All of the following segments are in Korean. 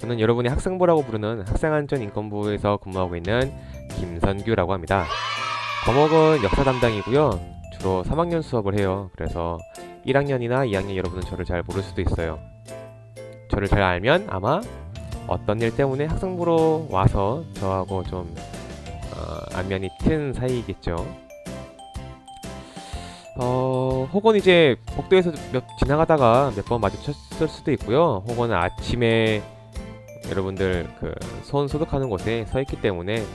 저는 여러분이 학생부라고 부르는 학생안전인권부에서 근무하고 있는 김선규라고 합니다. 과목은 역사 담당이고요. 주로 3학년 수업을 해요. 그래서 1학년이나 2학년 여러분은 저를 잘 모를 수도 있어요. 저를 잘 알면 아마 어떤 일 때문에 학생부로 와서 저하고 좀 안면이 튼 사이겠죠. 혹은 이제 복도에서 지나가다가 몇 번 마주쳤을 수도 있고요. 혹은 아침에 여러분들 그 손 소독하는 곳에 서 있기 때문에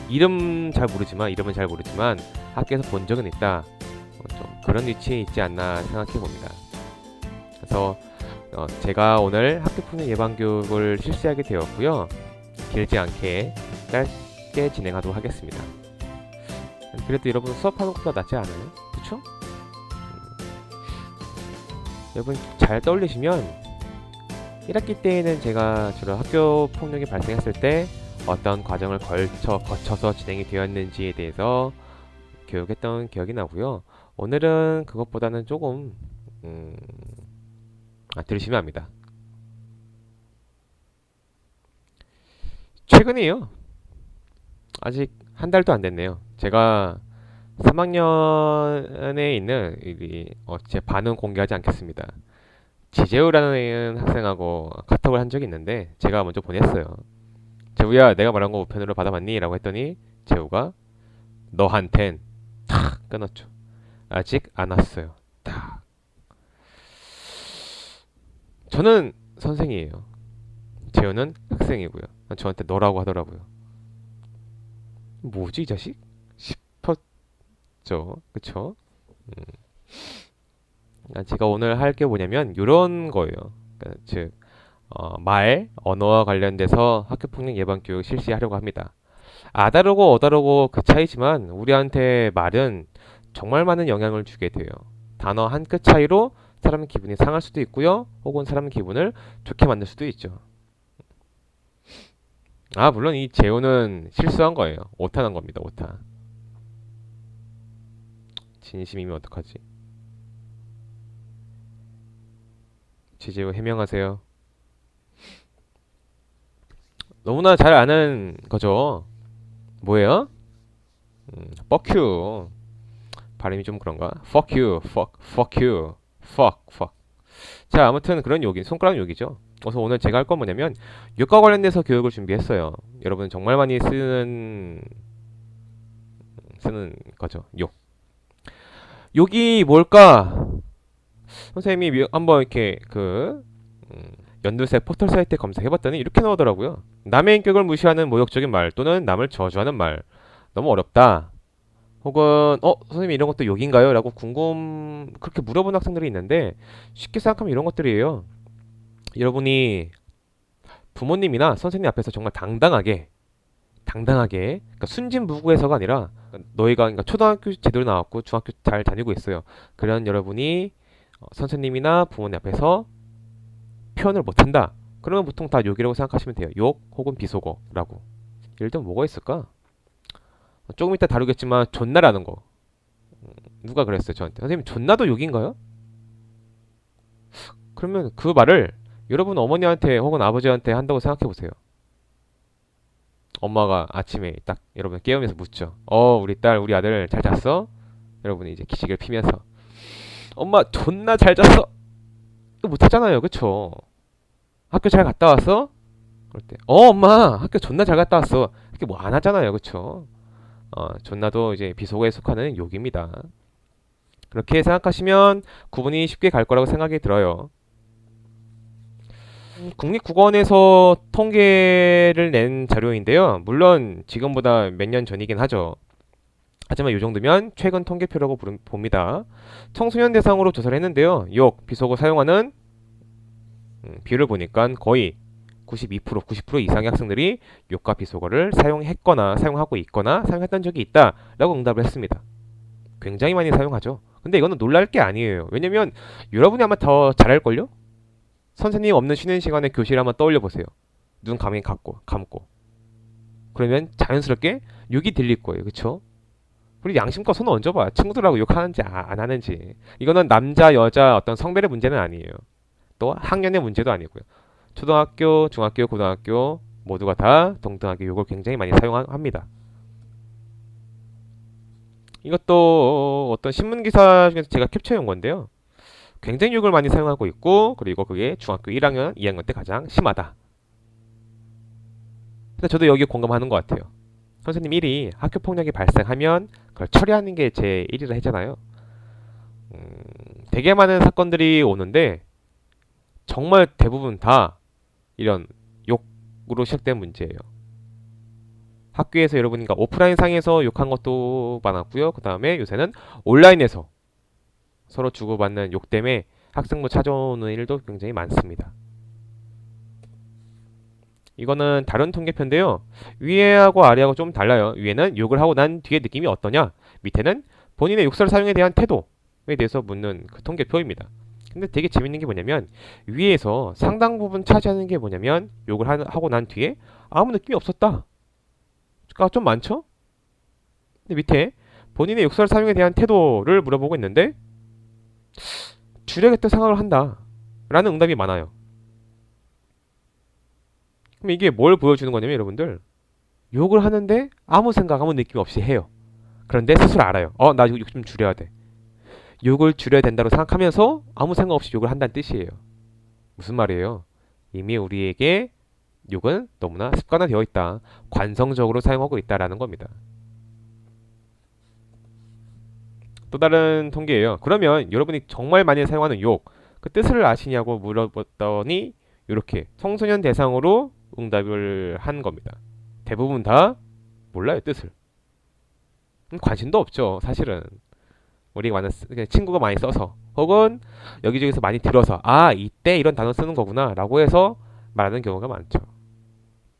이름은 잘 모르지만 학교에서 본 적은 있다. 좀 그런 위치에 있지 않나 생각해 봅니다. 그래서 제가 오늘 학교폭력 예방 교육을 실시하게 되었고요. 길지 않게 짧게 진행하도록 하겠습니다. 그래도 여러분 수업하는 것보다 낫지 않아요? 그쵸? 여러분 잘 떠올리시면 1학기 때에는 제가 주로 학교 폭력이 발생했을 때 어떤 과정을 거쳐서 진행이 되었는지에 대해서 교육했던 기억이 나고요. 오늘은 그것보다는 조금 들으시면 압니다. 최근이에요. 아직 한 달도 안 됐네요. 제가 3학년에 있는 제 반은 공개하지 않겠습니다. 지재우라는 학생하고 카톡을 한 적이 있는데 제가 먼저 보냈어요. 재우야, 내가 말한 거 우편으로 받아봤니? 라고 했더니 재우가 너한텐 탁 끊었죠. 아직 안 왔어요. 딱. 저는 선생이에요. 재우는 학생이고요. 저한테 너라고 하더라고요. 뭐지 이 자식? 싶었죠. 그쵸? 제가 오늘 할 게 뭐냐면 이런 거예요. 그러니까 즉 언어와 관련돼서 학교폭력 예방 교육 실시하려고 합니다. 아다르고 어다르고 그 차이지만 우리한테 말은 정말 많은 영향을 주게 돼요. 단어 한 끗 차이로 사람 기분이 상할 수도 있고요. 혹은 사람 기분을 좋게 만들 수도 있죠. 물론 이 재호는 실수한 거예요. 오타난 겁니다. 오타. 진심이면 어떡하지? 지재호 해명하세요. 너무나 잘 아는 거죠. 뭐예요? fuck you. 발음이 좀 그런가? fuck you, fuck you, fuck. 자, 아무튼 그런 욕이, 손가락 욕이죠. 그래서 오늘 제가 할 건 뭐냐면 욕과 관련돼서 교육을 준비했어요. 여러분 정말 많이 쓰는 거죠. 욕. 욕이 뭘까? 선생님이 한번 이렇게 연두색 포털 사이트에 검색해봤더니 이렇게 나오더라고요. 남의 인격을 무시하는 모욕적인 말 또는 남을 저주하는 말. 너무 어렵다. 혹은 선생님 이런 것도 욕인가요? 라고 그렇게 물어보는 학생들이 있는데 쉽게 생각하면 이런 것들이에요. 여러분이 부모님이나 선생님 앞에서 정말 당당하게 그러니까 순진무구해서가 아니라 너희가 초등학교 제대로 나왔고 중학교 잘 다니고 있어요. 그런 여러분이 선생님이나 부모님 앞에서 표현을 못한다. 그러면 보통 다 욕이라고 생각하시면 돼요. 욕 혹은 비속어라고. 예를 들면 뭐가 있을까? 조금 이따 다루겠지만 존나라는 거. 누가 그랬어요 저한테? 선생님 존나도 욕인가요? 그러면 그 말을 여러분 어머니한테 혹은 아버지한테 한다고 생각해 보세요. 엄마가 아침에 딱 여러분 깨우면서 묻죠. 우리 딸 우리 아들 잘 잤어? 여러분이 이제 기지개를 피면서 엄마 존나 잘 잤어. 이거 못하잖아요. 그쵸? 학교 잘 갔다 왔어? 그럴 때 엄마 학교 존나 잘 갔다 왔어. 이렇게 뭐 안 하잖아요. 그쵸? 존나도 이제 비속어에 속하는 욕입니다. 그렇게 생각하시면 구분이 쉽게 갈 거라고 생각이 들어요. 국립국어원에서 통계를 낸 자료인데요. 물론 지금보다 몇 년 전이긴 하죠. 하지만 이 정도면 최근 통계표라고 봅니다. 청소년 대상으로 조사를 했는데요. 욕, 비속어 사용하는 비율을 보니까 거의 92%, 90% 이상의 학생들이 욕과 비속어를 사용했거나 사용하고 있거나 사용했던 적이 있다라고 응답을 했습니다. 굉장히 많이 사용하죠. 근데 이거는 놀랄 게 아니에요. 왜냐면 여러분이 아마 더 잘할걸요? 선생님 없는 쉬는 시간에 교실 한번 떠올려 보세요. 눈 감고 그러면 자연스럽게 욕이 들릴 거예요. 그쵸? 우리 양심껏 손을 얹어봐. 친구들하고 욕하는지 안 하는지. 이거는 남자 여자 어떤 성별의 문제는 아니에요. 또 학년의 문제도 아니고요. 초등학교, 중학교, 고등학교 모두가 다 동등하게 욕을 굉장히 많이 사용합니다. 이것도 어떤 신문기사 중에서 제가 캡처해온 건데요. 굉장히 욕을 많이 사용하고 있고, 그리고 그게 중학교 1학년, 2학년 때 가장 심하다. 근데 저도 여기에 공감하는 것 같아요. 선생님 1이 학교폭력이 발생하면 그걸 처리하는 게 제 1이라 했잖아요. 되게 많은 사건들이 오는데 정말 대부분 다 이런 욕으로 시작된 문제예요. 학교에서 여러분이 오프라인 상에서 욕한 것도 많았고요. 그 다음에 요새는 온라인에서 서로 주고받는 욕 때문에 학생부 찾아오는 일도 굉장히 많습니다. 이거는 다른 통계표인데요. 위에하고 아래하고 좀 달라요. 위에는 욕을 하고 난 뒤에 느낌이 어떠냐, 밑에는 본인의 욕설 사용에 대한 태도에 대해서 묻는 그 통계표입니다. 근데 되게 재밌는 게 뭐냐면 위에서 상당 부분 차지하는 게 뭐냐면 욕을 하고 난 뒤에 아무 느낌이 없었다 가 좀 많죠? 근데 밑에 본인의 욕설 사용에 대한 태도를 물어보고 있는데 줄여야겠다 생각을 한다 라는 응답이 많아요. 그럼 이게 뭘 보여주는 거냐면 여러분들, 욕을 하는데 아무 생각 아무 느낌 없이 해요. 그런데 스스로 알아요. 나 욕 좀 줄여야 돼. 욕을 줄여야 된다고 생각하면서 아무 생각 없이 욕을 한다는 뜻이에요. 무슨 말이에요? 이미 우리에게 욕은 너무나 습관화되어 있다. 관성적으로 사용하고 있다라는 겁니다. 또 다른 통계예요. 그러면 여러분이 정말 많이 사용하는 욕, 그 뜻을 아시냐고 물어봤더니 이렇게 청소년 대상으로 응답을 한 겁니다. 대부분 다 몰라요, 뜻을. 관심도 없죠, 사실은. 우리가 많은 친구가 많이 써서 혹은 여기저기서 많이 들어서 이때 이런 단어 쓰는 거구나 라고 해서 말하는 경우가 많죠.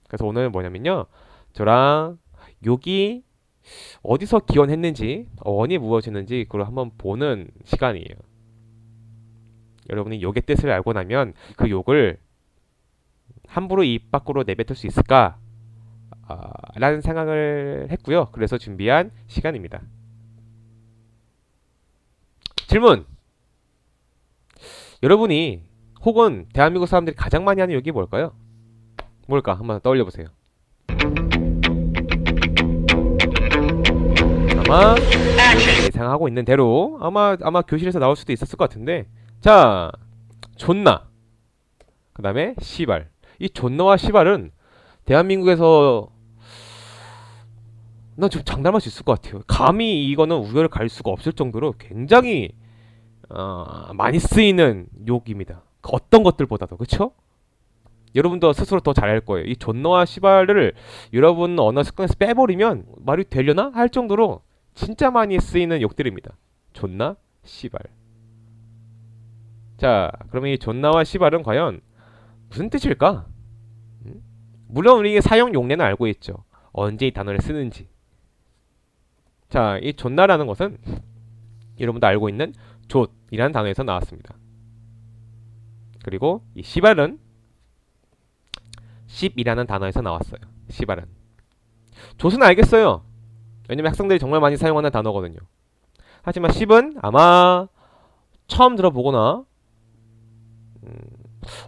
그래서 오늘 뭐냐면요, 저랑 욕이 어디서 기원했는지, 어원이 무엇이었는지 그걸 한번 보는 시간이에요. 여러분이 욕의 뜻을 알고 나면 그 욕을 함부로 입 밖으로 내뱉을 수 있을까? 라는 생각을 했고요. 그래서 준비한 시간입니다. 질문! 여러분이 혹은 대한민국 사람들이 가장 많이 하는 욕이 뭘까요? 뭘까? 한번 떠올려보세요. 아마 예상하고 있는 대로 아마 교실에서 나올 수도 있었을 것 같은데, 자, 존나, 그 다음에 시발. 이 존나와 시발은 대한민국에서 난 좀 장담할 수 있을 것 같아요. 감히 이거는 우열을 가릴 수가 없을 정도로 굉장히 많이 쓰이는 욕입니다. 어떤 것들보다도. 그쵸? 여러분도 스스로 더 잘할 거예요. 이 존나와 시발을 여러분 언어 습관에서 빼버리면 말이 되려나? 할 정도로 진짜 많이 쓰이는 욕들입니다. 존나, 시발. 자, 그러면 이 존나와 시발은 과연 무슨 뜻일까? 물론 우리 사용 용례는 알고 있죠. 언제 이 단어를 쓰는지. 자, 이 존나라는 것은 여러분도 알고 있는 좆이라는 단어에서 나왔습니다. 그리고 이 시발은 십이라는 단어에서 나왔어요. 시발은. 좆은 알겠어요. 왜냐면 학생들이 정말 많이 사용하는 단어거든요. 하지만 십은 아마 처음 들어보거나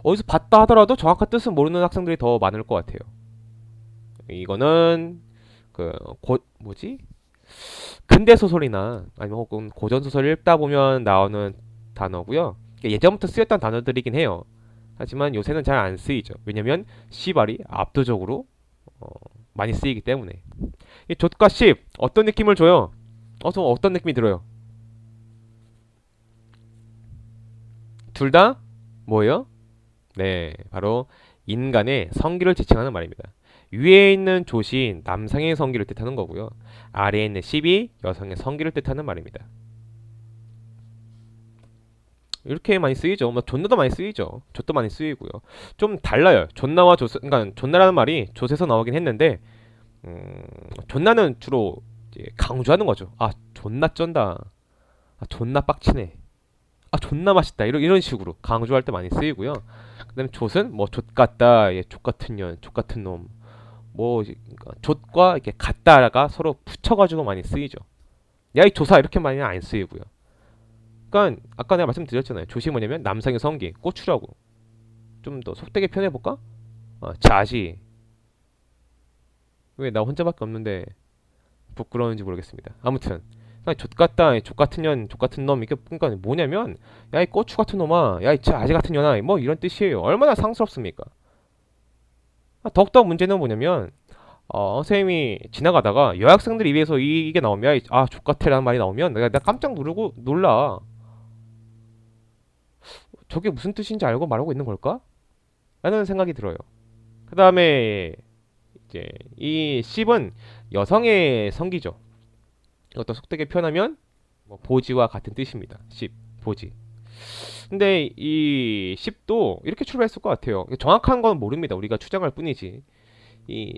어디서 봤다 하더라도 정확한 뜻은 모르는 학생들이 더 많을 것 같아요. 이거는 근대 소설이나 아니면 혹은 고전 소설을 읽다 보면 나오는 단어고요. 예전부터 쓰였던 단어들이긴 해요. 하지만 요새는 잘 안 쓰이죠. 왜냐면 시발이 압도적으로 많이 쓰이기 때문에. 이 좆과 십 어떤 느낌을 줘요? 어떤 느낌이 들어요? 둘 다 뭐예요? 네, 바로 인간의 성기를 지칭하는 말입니다. 위에 있는 좆이 남성의 성기를 뜻하는 거고요. 아래에 있는 십이 여성의 성기를 뜻하는 말입니다. 이렇게 많이 쓰이죠. 존나도 많이 쓰이죠. 좆도 많이 쓰이고요. 좀 달라요. 존나와 좆, 그러니까 존나라는 말이 좆에서 나오긴 했는데, 존나는 주로 이제 강조하는 거죠. 존나 쩐다. 존나 빡치네. 존나 맛있다. 이런 식으로 강조할 때 많이 쓰이고요. 그다음에 좆은 좆같다, 좆같은 년, 좆같은 놈. 좆과 이렇게 같다가 서로 붙여가지고 많이 쓰이죠. 야, 이 조사 이렇게 많이는 안 쓰이고요. 그러니까 아까 내가 말씀드렸잖아요. 좆이 뭐냐면 남성의 성기, 고추라고. 좀 더 속되게 표현해볼까? 자지. 왜 나 혼자밖에 없는데 부끄러운지 모르겠습니다. 아무튼 족같다, 족같은 년, 족같은 놈 이게 그러니까 뭐냐면 야 이 고추 같은 놈아, 야 이 아지 같은 년아 뭐 이런 뜻이에요. 얼마나 상스럽습니까? 더욱더 문제는 뭐냐면 선생님이 지나가다가 여학생들 입에서 이게 나오면 족같애라는 말이 나오면 내가 깜짝 놀라. 저게 무슨 뜻인지 알고 말하고 있는 걸까? 라는 생각이 들어요. 그 다음에 이제 이 씹은 여성의 성기죠. 이것도 속되게 표현하면 뭐 보지와 같은 뜻입니다. 씹, 보지. 근데 이 씹도 이렇게 출발했을 것 같아요. 정확한 건 모릅니다. 우리가 추정할 뿐이지. 이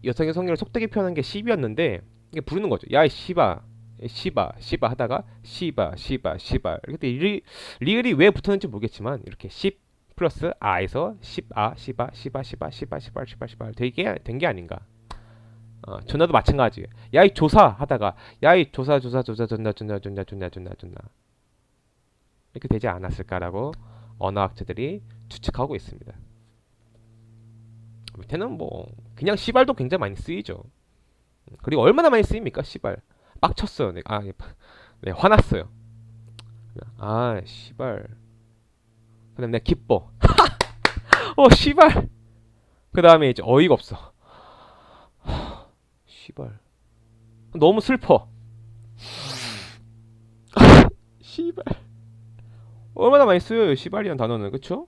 여성의 성기를 속되게 표현한 게 씹이었는데 이게 부르는 거죠. 야 이 씨바, 씨바, 씨바 하다가 씨바, 씨바, 씨바. 이렇게 리을이 왜 붙었는지 모르겠지만 이렇게 씹 플러스 아에서 씹아, 씨바, 씨바, 씨바, 씨바, 씨바, 씨바, 씨바 되게 된 게 아닌가. 존나도 마찬가지. 야 이 조사 하다가 야 이 조사 조사 조사 존나 존나 존나 존나 존나 존나 이렇게 되지 않았을까라고 언어학자들이 추측하고 있습니다. 밑에는 뭐 그냥 시발도 굉장히 많이 쓰이죠. 그리고 얼마나 많이 쓰입니까? 시발 빡쳤어요. 네, 화났어요. 시발. 그다음 내가 기뻐. 시발. 그 다음에 이제 어이가 없어. 시발. 너무 슬퍼. 시발. 얼마나 많이 쓰여요, 시발이라는 단어는. 그쵸?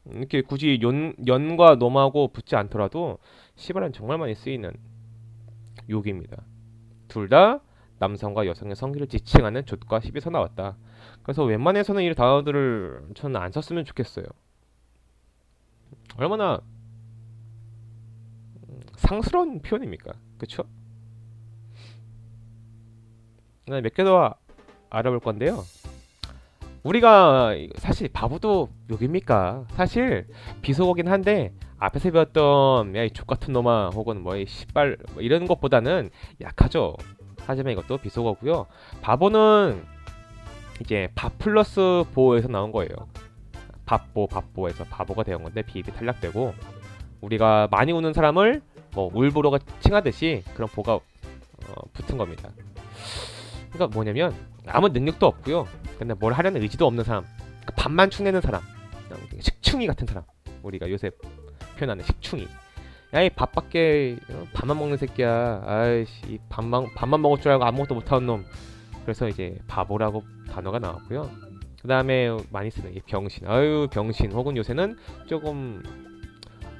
이렇게 굳이 연과 놈하고 붙지 않더라도 시발은 정말 많이 쓰이는 욕입니다. 둘 다 남성과 여성의 성기를 지칭하는 족과 시비에서 나왔다. 그래서 웬만해서는 이 단어들을 저는 안 썼으면 좋겠어요. 얼마나 상스러운 표현입니까? 그쵸? 몇 개 더 알아볼 건데요. 우리가 사실 바보도 욕입니까? 사실 비속어긴 한데 앞에서 배웠던 야 이 족같은 놈아 혹은 뭐 이 씨발 뭐 이런 것보다는 약하죠. 하지만 이것도 비속어고요. 바보는 이제 밥 플러스 보에서 나온 거예요. 밥보에서 바보가 되는 건데 비입이 탈락되고 우리가 많이 우는 사람을 뭐 울보로가 칭하듯이 그런 보가 붙은 겁니다. 그러니까 뭐냐면 아무 능력도 없고요. 근데 뭘 하려는 의지도 없는 사람, 그러니까 밥만 축내는 사람, 식충이 같은 사람. 우리가 요새 표현하는 식충이. 야 이 밥밖에 밥만 먹는 새끼야. 아이씨 밥만 먹을 줄 알고 아무것도 못하는 놈. 그래서 이제 바보라고 단어가 나왔고요. 그 다음에 많이 쓰는 이 병신. 병신. 혹은 요새는 조금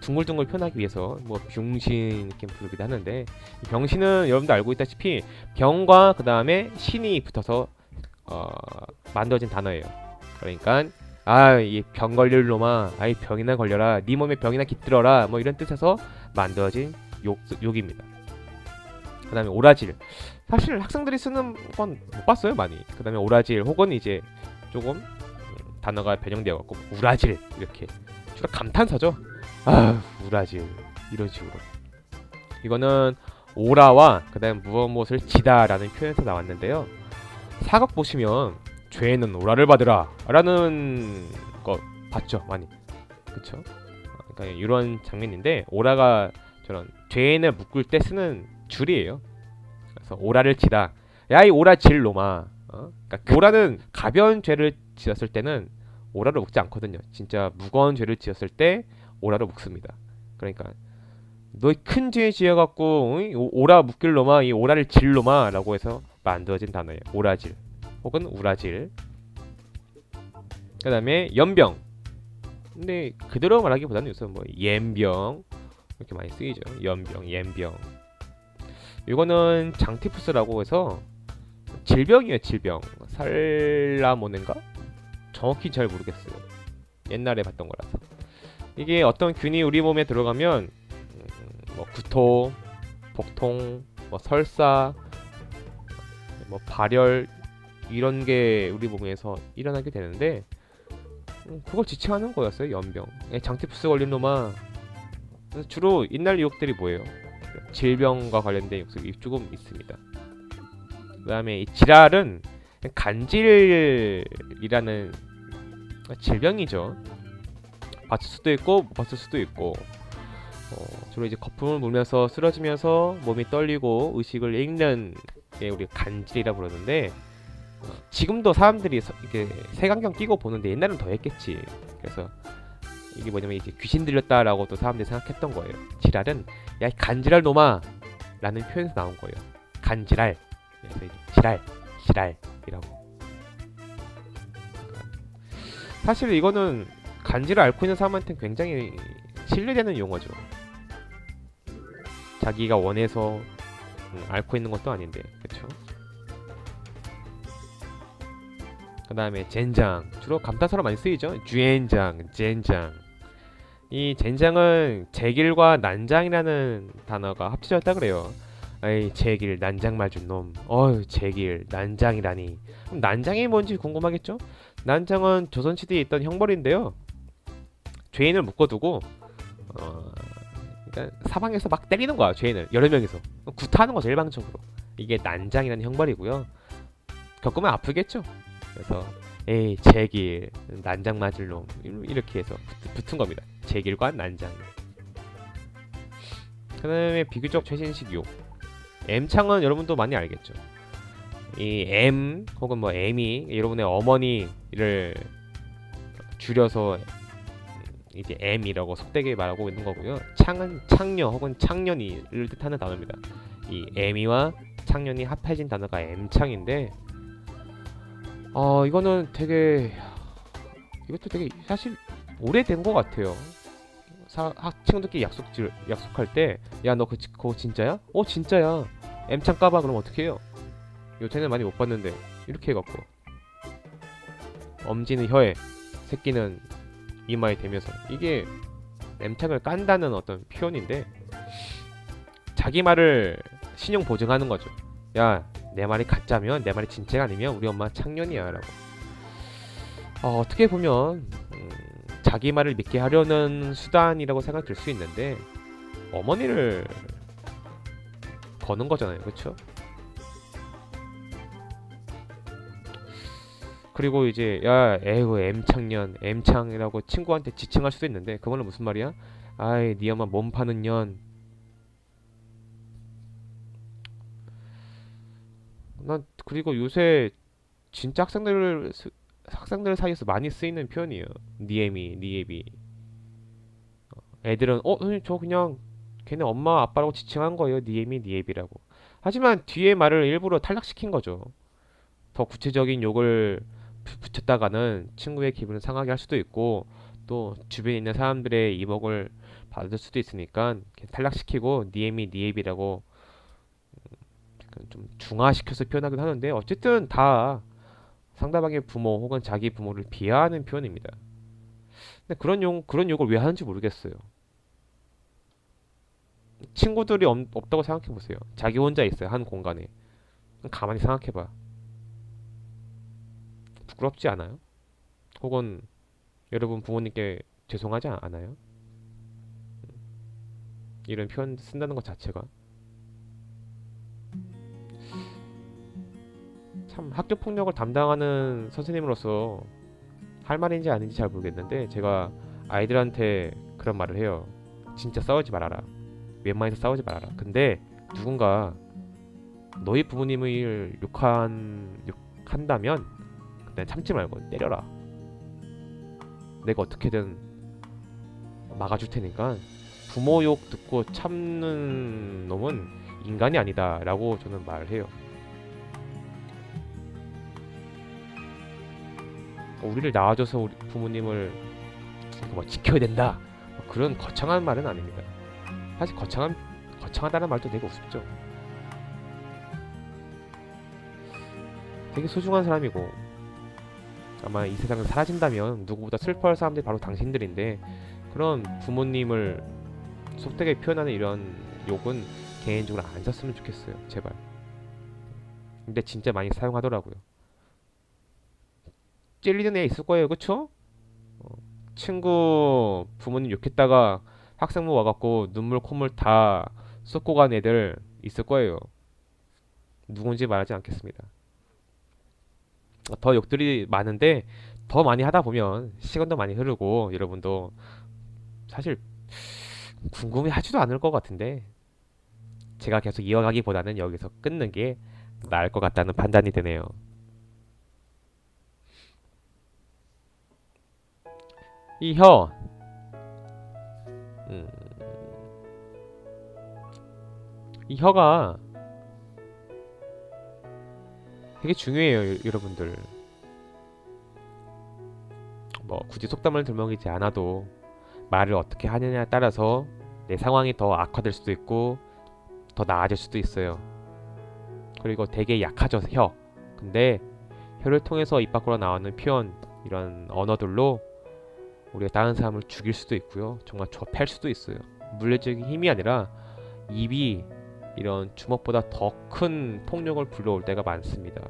둥글둥글 표현하기 위해서 뭐 병신 이렇게 부르기도 하는데 병신은 여러분도 알고 있다시피 병과 그 다음에 신이 붙어서 만들어진 단어예요. 그러니까 이 병 걸릴 놈아, 이 병이나 걸려라, 네 몸에 병이나 깃들어라, 뭐 이런 뜻에서 만들어진 욕입니다. 그 다음에 오라질. 사실 학생들이 쓰는 건 못 봤어요 많이. 그 다음에 오라질 혹은 이제 조금 단어가 변형되어갖고 우라질 이렇게 주로 감탄사죠. 우라질 이런 식으로. 이거는 오라와 그 다음 무엇을 지다라는 표현에서 나왔는데요. 사극 보시면 죄는 오라를 받으라 라는 거 봤죠 많이. 그쵸? 그러니까 이런 장면인데 오라가 저런 죄인을 묶을 때 쓰는 줄이에요. 그래서 오라를 지다. 야 이 오라 질 놈아. 그러니까 오라는 가벼운 죄를 지었을 때는 오라를 묶지 않거든요. 진짜 무거운 죄를 지었을 때 오라를 묶습니다. 그러니까 너 큰 죄 지어갖고 오라 묶일 놈아, 이 오라를 질 놈아 라고 해서 만들어진 단어예요. 오라질 혹은 우라질. 그 다음에 연병. 근데 그대로 말하기보다는 요새 뭐 옌병 이렇게 많이 쓰이죠. 연병, 옌병. 이거는 장티푸스라고 해서 질병이에요. 질병. 살라모네인가? 정확히 잘 모르겠어요. 옛날에 봤던 거라서. 이게 어떤 균이 우리 몸에 들어가면 뭐 구토, 복통, 뭐 설사, 뭐 발열 이런 게 우리 몸에서 일어나게 되는데 그걸 지칭하는 거였어요. 연병. 장티푸스 걸린 놈아. 주로 옛날 유혹들이 뭐예요? 질병과 관련된 욕설이 조금 있습니다. 그 다음에 이 지랄은 간질이라는 질병이죠. 봤을 수도 있고 못 봤을 수도 있고 주로 이제 거품을 물면서 쓰러지면서 몸이 떨리고 의식을 잃는 게 우리 간질이라 부르는데 지금도 사람들이 이렇게 색안경 끼고 보는데 옛날엔 더 했겠지. 그래서 이게 뭐냐면 이제 귀신 들렸다라고 또 사람들이 생각했던 거예요. 지랄은 야 이 간지랄 놈아 라는 표현에서 나온 거예요. 간지랄. 그래서 이제 지랄이라고. 사실 이거는 간지를 앓고 있는 사람한테는 굉장히 신뢰되는 용어죠. 자기가 원해서 앓고 있는 것도 아닌데, 그렇죠? 그 다음에 젠장, 주로 감탄사로 많이 쓰이죠. 쥐엔장, 젠장. 이 젠장은 제길과 난장이라는 단어가 합쳐졌다 그래요. 에이 제길 난장 맞은 놈. 어휴 제길 난장이라니. 그럼 난장이 뭔지 궁금하겠죠? 난장은 조선시대에 있던 형벌인데요. 죄인을 묶어두고 그러니까 사방에서 막 때리는 거야. 죄인을 여러 명이서 구타하는 거죠. 일방적으로. 이게 난장이라는 형벌이고요. 겪으면 아프겠죠. 그래서 에이 제길 난장 맞을 놈 이렇게 해서 붙은 겁니다. 제길과 난장. 그 다음에 비교적 최신식 욕 M창은 여러분도 많이 알겠죠. 이 M 혹은 뭐 M이 여러분의 어머니를 줄여서 이제 M이라고 속되게 말하고 있는 거고요. 창은 창녀 혹은 창년이를 뜻하는 단어입니다. 이 M이와 창년이 합해진 단어가 M창인데 이거는 이것도 되게 사실 오래된 것 같아요. 친구들끼리 약속할 때 야 너 그거 진짜야? 진짜야. M창 까봐. 그럼 어떻게 해요? 요새는 많이 못 봤는데 이렇게 해갖고 엄지는 혀에 새끼는 이마에 대면서 이게 M창을 깐다는 어떤 표현인데 자기 말을 신용 보증하는 거죠. 야 내 말이 가짜면 내 말이 진짜가 아니면 우리 엄마 창년이야 라고. 어떻게 보면 자기 말을 믿게 하려는 수단이라고 생각 들 수 있는데 어머니를 거는 거잖아요. 그쵸? 그리고 이제 야 에휴 M창년 M창이라고 친구한테 지칭할 수도 있는데 그거는 무슨 말이야? 아이 니 엄마 몸 파는 년. 난 그리고 요새 진짜 학생들 사이에서 많이 쓰이는 표현이에요. 니엠이 니에비. 애들은 선생님 저 그냥 걔네 엄마 아빠라고 지칭한 거예요. 니엠이 니에비라고. 하지만 뒤에 말을 일부러 탈락시킨 거죠. 더 구체적인 욕을 붙였다가는 친구의 기분을 상하게 할 수도 있고 또 주변에 있는 사람들의 이목을 받을 수도 있으니까 탈락시키고 니엠이 니에비라고 좀 중화시켜서 표현하긴 하는데 어쨌든 다 상대방의 부모 혹은 자기 부모를 비하하는 표현입니다. 근데 그런 욕을 왜 하는지 모르겠어요. 친구들이 없다고 생각해 보세요. 자기 혼자 있어요. 한 공간에. 가만히 생각해 봐. 부끄럽지 않아요? 혹은 여러분 부모님께 죄송하지 않아요? 이런 표현 쓴다는 것 자체가 참 학교 폭력을 담당하는 선생님으로서 할 말인지 아닌지 잘 모르겠는데 제가 아이들한테 그런 말을 해요. 진짜 싸우지 말아라. 웬만해서 싸우지 말아라. 근데 누군가 너희 부모님을 욕한다면 그냥 참지 말고 때려라. 내가 어떻게든 막아줄 테니까 부모 욕 듣고 참는 놈은 인간이 아니다 라고 저는 말을 해요. 우리를 낳아줘서 우리 부모님을 뭐 지켜야 된다 그런 거창한 말은 아닙니다. 사실 거창하다는 말도 되게 우습죠. 되게 소중한 사람이고 아마 이 세상은 사라진다면 누구보다 슬퍼할 사람들이 바로 당신들인데 그런 부모님을 속되게 표현하는 이런 욕은 개인적으로 안 썼으면 좋겠어요. 제발. 근데 진짜 많이 사용하더라고요. 찔리는 애 있을 거예요. 그쵸? 친구 부모님 욕했다가 학생부 와갖고 눈물 콧물 다 쏟고 간 애들 있을 거예요. 누군지 말하지 않겠습니다. 더 욕들이 많은데 더 많이 하다 보면 시간도 많이 흐르고 여러분도 사실 궁금해하지도 않을 것 같은데 제가 계속 이어가기보다는 여기서 끊는 게 나을 것 같다는 판단이 드네요. 이 혀, 음, 이 혀가 되게 중요해요, 여러분들. 뭐 굳이 속담을 들먹이지 않아도 말을 어떻게 하느냐에 따라서 내 상황이 더 악화될 수도 있고 더 나아질 수도 있어요. 그리고 되게 약하죠, 혀. 근데 혀를 통해서 입 밖으로 나오는 표현, 이런 언어들로 우리가 다른 사람을 죽일 수도 있고요. 정말 좁힐 수도 있어요. 물리적인 힘이 아니라 입이 이런 주먹보다 더 큰 폭력을 불러올 때가 많습니다.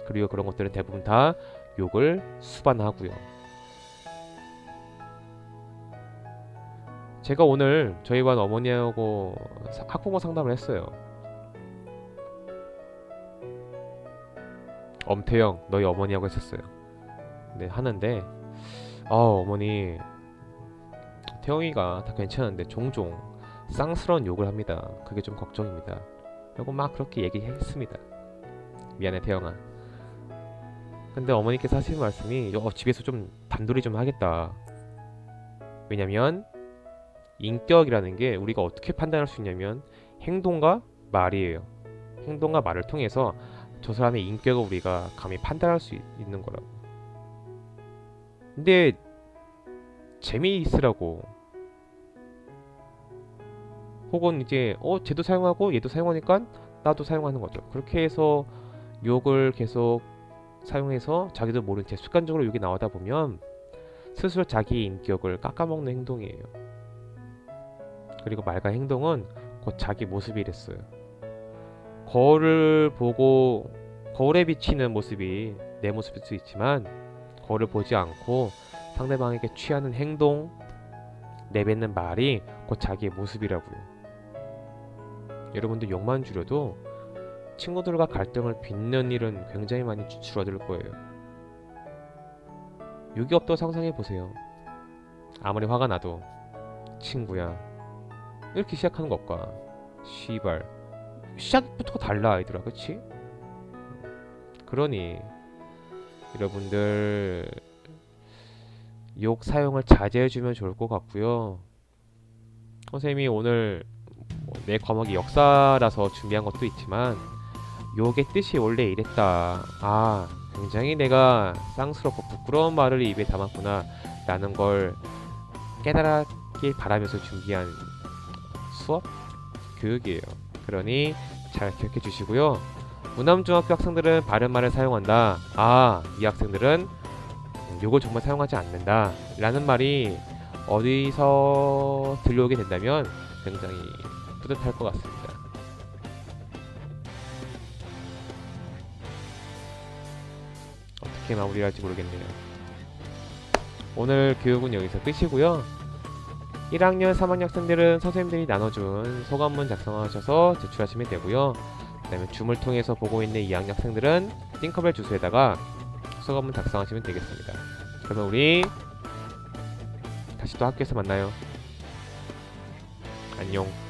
그리고 그런 것들은 대부분 다 욕을 수반하고요. 제가 오늘 저희 반 어머니하고 학부모 상담을 했어요. 엄태영, 너희 어머니하고 했었어요. 네, 하는데 어머니 태영이가 다 괜찮은데 종종 쌍스러운 욕을 합니다. 그게 좀 걱정입니다. 라고 막 그렇게 얘기했습니다. 미안해 태영아. 근데 어머니께서 하시는 말씀이 집에서 좀 단돌이 좀 하겠다. 왜냐면 인격이라는 게 우리가 어떻게 판단할 수 있냐면 행동과 말이에요. 행동과 말을 통해서 저 사람의 인격을 우리가 감히 판단할 수 있는 거라고. 근데 재미있으라고 혹은 이제 쟤도 사용하고 얘도 사용하니까 나도 사용하는 거죠. 그렇게 해서 욕을 계속 사용해서 자기도 모른 채 습관적으로 욕이 나오다 보면 스스로 자기의 인격을 깎아먹는 행동이에요. 그리고 말과 행동은 곧 자기 모습이랬어요. 거울을 보고 거울에 비치는 모습이 내 모습일 수 있지만 거울을 보지 않고 상대방에게 취하는 행동, 내뱉는 말이 곧 자기의 모습이라고요. 여러분들 욕만 줄여도 친구들과 갈등을 빚는 일은 굉장히 많이 줄어들 거예요. 욕이 없다고 상상해 보세요. 아무리 화가 나도 친구야 이렇게 시작하는 것과 시발 시작부터가 달라 아이들아, 그치? 그러니 여러분들 욕 사용을 자제해주면 좋을 것 같고요. 선생님이 오늘 내 과목이 역사라서 준비한 것도 있지만 욕의 뜻이 원래 이랬다. 굉장히 내가 쌍스럽고 부끄러운 말을 입에 담았구나 라는 걸 깨달았길 바라면서 준비한 수업? 교육이에요. 그러니 잘 기억해 주시고요. 무남중학교 학생들은 바른 말을 사용한다. 이 학생들은 욕을 정말 사용하지 않는다 라는 말이 어디서 들려오게 된다면 굉장히 뿌듯할 것 같습니다. 어떻게 마무리를 할지 모르겠네요. 오늘 교육은 여기서 끝이고요. 1학년, 3학년 학생들은 선생님들이 나눠준 소감문 작성하셔서 제출하시면 되고요. 그 다음에 줌을 통해서 보고 있는 2학년 학생들은 띵커벨 주소에다가 소감문 작성하시면 되겠습니다. 그러면 우리 다시 또 학교에서 만나요. 안녕.